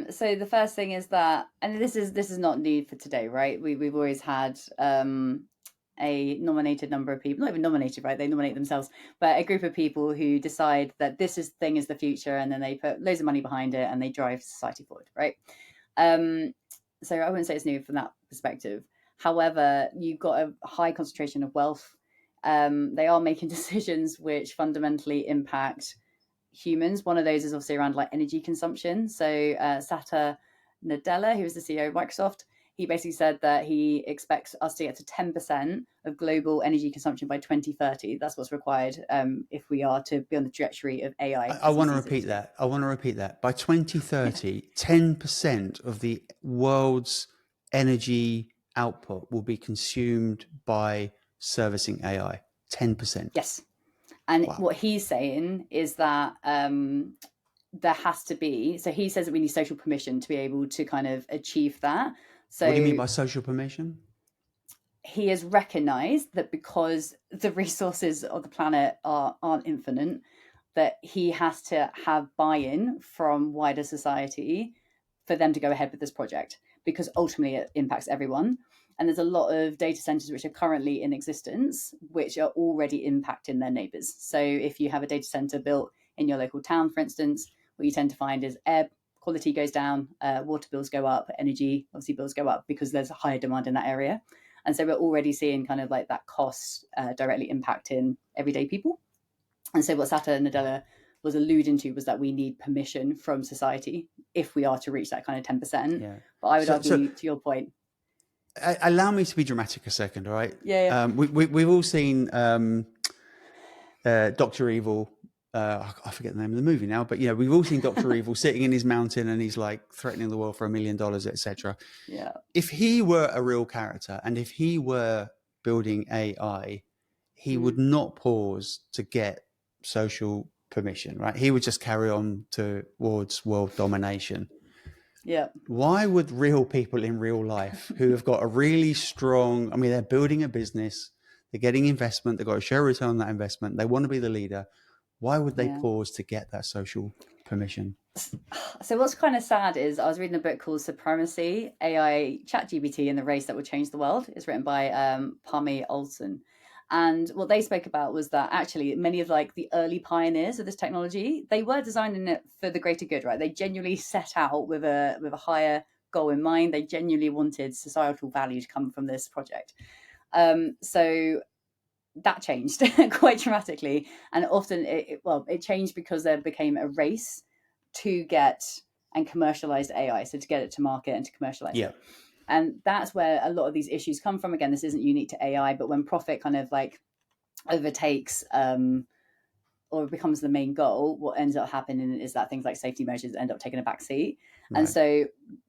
So the first thing is that, and this is not new for today, right? We've always had a nominated number of people, not even nominated, right? They nominate themselves, but a group of people who decide that thing is the future, and then they put loads of money behind it and they drive society forward, right? Um, so I wouldn't say it's new from that perspective. However, you've got a high concentration of wealth. They are making decisions which fundamentally impact humans. One of those is obviously around like energy consumption. So Satya Nadella, who is the CEO of Microsoft, he basically said that he expects us to get to 10% of global energy consumption by 2030. That's what's required if we are to be on the trajectory of AI I as he want to sees it repeat today. that. I want to repeat that. By Yeah. 2030, 10% of the world's energy output will be consumed by servicing AI. 10%. Yes. And Wow. what he's saying is that there has to be, so he says that we need social permission to be able to kind of achieve that. What do you mean So by social permission? he has recognized that because the resources of the planet aren't infinite, that he has to have buy-in from wider society for them to go ahead with this project, because ultimately it impacts everyone. And there's a lot of data centers which are currently in existence which are already impacting their neighbors. So if you have a data center built in your local town, for instance, what you tend to find is air quality goes down, water bills go up, energy obviously bills go up because there's a higher demand in that area. And so we're already seeing kind of like that cost directly impacting everyday people. And so what Satya Nadella was alluding to was that we need permission from society if we are to reach that kind of 10%. Yeah. But I would So argue, to your point, allow me to be dramatic a second, all right? yeah, yeah. We've all seen Doctor Evil. I forget the name of the movie now, but we've all seen Doctor Evil sitting in his mountain and he's like threatening the world for $1 million, etc. Yeah, If he were a real character and if he were building AI, he would not pause to get social permission, right? He would just carry on towards world domination. yeah, Why would real people in real life who have got a really strong, I mean, they're building a business, they're getting investment, they've got a share return on that investment, they want to be the leader. Why would they yeah. pause to get that social permission? So what's kind of sad is I was reading a book called Supremacy, AI ChatGPT and the Race That Would Change the World. It's written by Parmi Olson. And what they spoke about was that actually many of like the early pioneers of this technology, they were designing it for the greater good, right? They genuinely set out with a higher goal in mind. They genuinely wanted societal value to come from this project. So that changed quite dramatically, and often it changed because there became a race to get and commercialize AI, so to get it to market and to commercialize Yeah. it. And that's where a lot of these issues come from. Again, this isn't unique to AI, but when profit kind of like overtakes or becomes the main goal, what ends up happening is that things like safety measures end up taking a back seat. And Right. so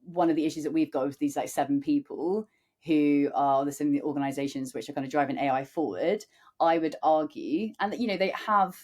one of the issues that we've got with these like 7 people who are the organizations which are kind of driving AI forward, I would argue, and they have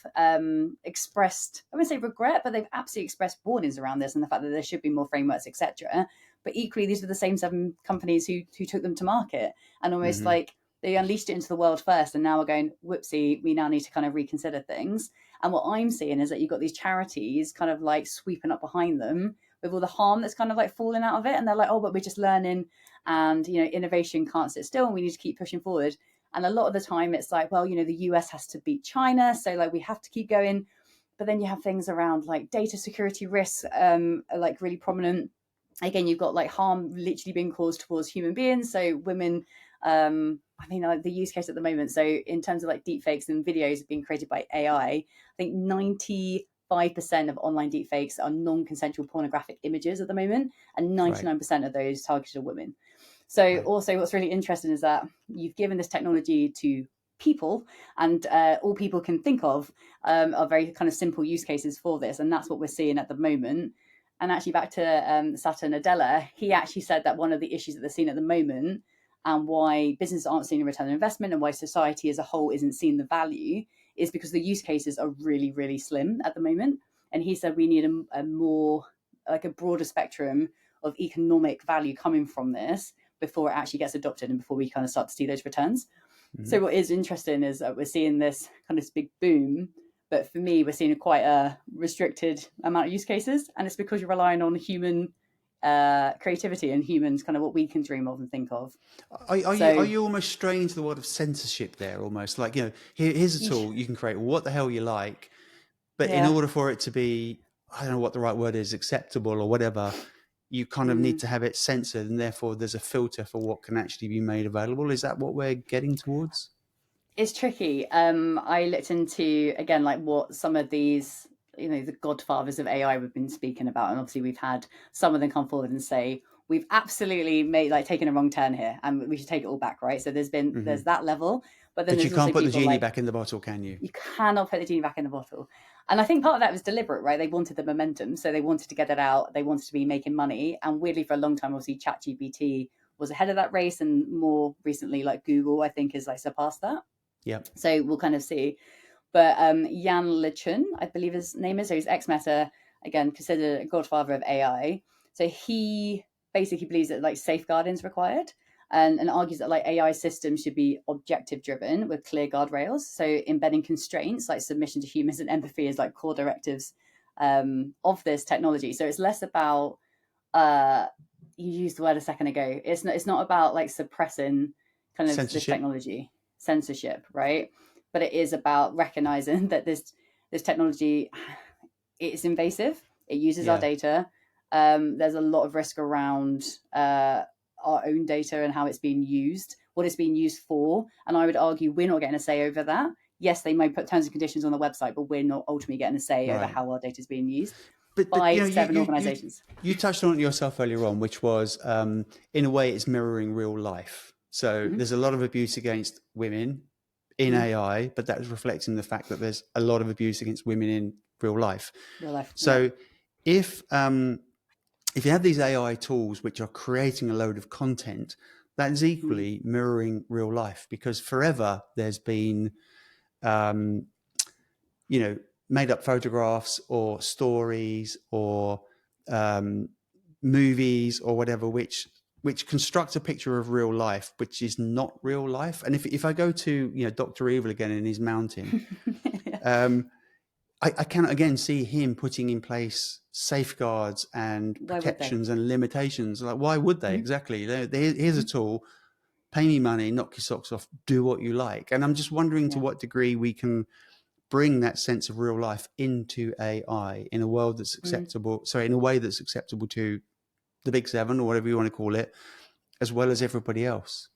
expressed, I wouldn't say regret, but they've absolutely expressed warnings around this and the fact that there should be more frameworks, etc. But equally, these are the same 7 companies who took them to market, and almost Mm-hmm. like they unleashed it into the world first, and now we're going, whoopsie, we now need to kind of reconsider things. And what I'm seeing is that you've got these charities kind of like sweeping up behind them with all the harm that's kind of like falling out of it. And they're like, oh, but we're just learning, and innovation can't sit still and we need to keep pushing forward. And a lot of the time it's like, well, the US has to beat China, so like we have to keep going. But then you have things around like data security risks, are like really prominent. Again, you've got like harm literally being caused towards human beings, so women. I mean, like the use case at the moment. So in terms of like deepfakes and videos being created by AI, I think 95% of online deepfakes are non-consensual pornographic images at the moment, and Right. 99% of those targeted are women. So Right. also what's really interesting is that you've given this technology to people, and all people can think of are very kind of simple use cases for this, and that's what we're seeing at the moment. And actually back to Satya Nadella, he actually said that one of the issues that they're seeing at the moment, and why businesses aren't seeing a return on investment and why society as a whole isn't seeing the value, is because the use cases are really, really slim at the moment. And he said we need a more, like a broader spectrum of economic value coming from this before it actually gets adopted and before we kind of start to see those returns. Mm-hmm. So what is interesting is that we're seeing this kind of big boom, But for me, we're seeing quite a restricted amount of use cases, and it's because you're relying on human creativity and humans, kind of what we can dream of and think of. Are So, you almost straying to the world of censorship there? Almost like, here's a tool you can create what the hell you like, but in yeah, order for it to be, I don't know what the right word is, acceptable or whatever, you kind of need mm, to have it censored, and therefore there's a filter for what can actually be made available. Is that what we're getting towards? it's tricky. I looked into again like what some of these, the godfathers of AI we've been speaking about, and obviously we've had some of them come forward and say we've absolutely made like taken a wrong turn here, and we should take it all back, right? So Hmm. there's that level, but then But you there's also can't put the people genie like back in the bottle, can you? you cannot put the genie back in the bottle. And I think part of that was deliberate, right? They wanted the momentum, so they wanted to get it out. They wanted to be making money, and weirdly, for a long time, obviously, ChatGPT was ahead of that race, and more recently, like Google, I think, has like surpassed that. Yep. So we'll kind of see. But Jan LeCun, I believe his name is, so he's ex Meta, again, considered a godfather of AI. So he basically believes that like safeguarding is required, and argues that like AI systems should be objective driven with clear guardrails. So embedding constraints like submission to humans and empathy is like core directives of this technology. So it's less about uh, you used the word a second ago. It's not about like suppressing kind of this Censorship. technology censorship, right? But it is about recognizing that this technology it's invasive. It uses our Yeah. data. There's a lot of risk around our own data and how it's being used, what it's being used for. And I would argue we're not getting a say over that. Yes, they may put terms and conditions on the website, but we're not ultimately getting a say over Right. how our data is being used But by you know, you seven you you organizations. you touched on it yourself earlier on, which was, in a way, it's mirroring real life. So Mm-hmm. there's a lot of abuse against women in Mm-hmm. AI, but that is reflecting the fact that there's a lot of abuse against women in real life. Real life, yeah. So if if you have these AI tools which are creating a load of content, that is Mm. equally mirroring real life, because forever there's been um, you know, made up photographs or stories or um, movies or whatever, which construct a picture of real life, which is not real life. And if I go to Doctor Evil again in his mountain, Yeah. um, I cannot again see him putting in place safeguards and Why would they? protections and limitations. Like, why would they? Mm-hmm. Exactly. Here's a tool. Pay me money, knock your socks off, do what you like. And I'm just wondering to Yeah. what degree we can bring that sense of real life into AI in a world that's Mm. acceptable. So in a way that's acceptable to the big seven or whatever you want to call it, as well as everybody else.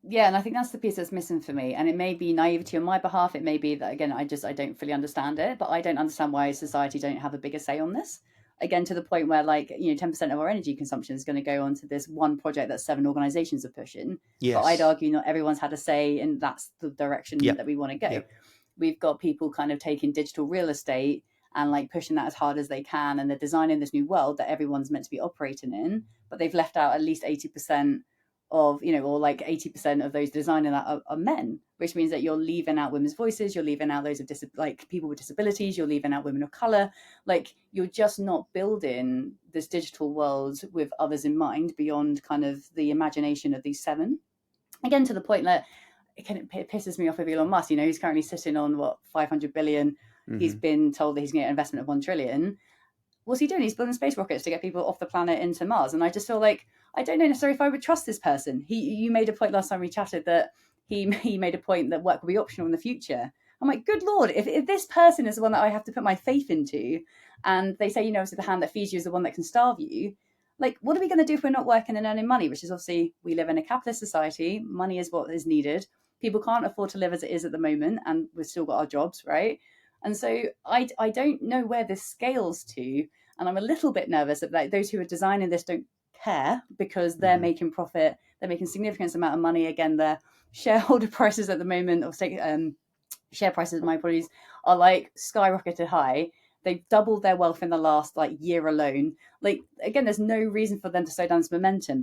Yeah, and I think that's the piece that's missing for me. And it may be naivety on my behalf. It may be that again, I don't fully understand it, but I don't understand why society don't have a bigger say on this. Again, to the point where 10% of our energy consumption is going to go onto this one project that seven organizations are pushing. But I'd Yes. argue not everyone's had a say, and that's the direction that Yep. we want to go. Yep. We've got people kind of taking digital real estate and like pushing that as hard as they can, and they're designing this new world that everyone's meant to be operating in, but they've left out at least 80% of or like 80% of those designing that are men, which means that you're leaving out women's voices, you're leaving out those of like people with disabilities, you're leaving out women of color. Like you're just not building this digital world with others in mind beyond kind of the imagination of these seven. Again, to the point that it pisses me off with Elon Musk. He's currently sitting on what 500 billion. He's Mm-hmm. been told that he's going to get an investment of 1 trillion. What's he doing? He's building space rockets to get people off the planet into Mars. And I just feel like I don't know necessarily if I would trust this person. You made a point last time we chatted that he made a point that work will be optional in the future. I'm like, good lord, if this person is the one that I have to put my faith into, and they say, obviously the hand that feeds you is the one that can starve you, like, what are we going to do if we're not working and earning money? Which is obviously, we live in a capitalist society. Money is what is needed. People can't afford to live as it is at the moment, and we've still got our jobs, right? And so I don't know where this scales to, and I'm a little bit nervous that like, those who are designing this don't care because they're Mm-hmm. making profit, they're making significant amount of money. Again, their shareholder prices at the moment, or share prices, my apologies, are like skyrocketed high. They've doubled their wealth in the last like year alone. Like again, there's no reason for them to slow down this momentum.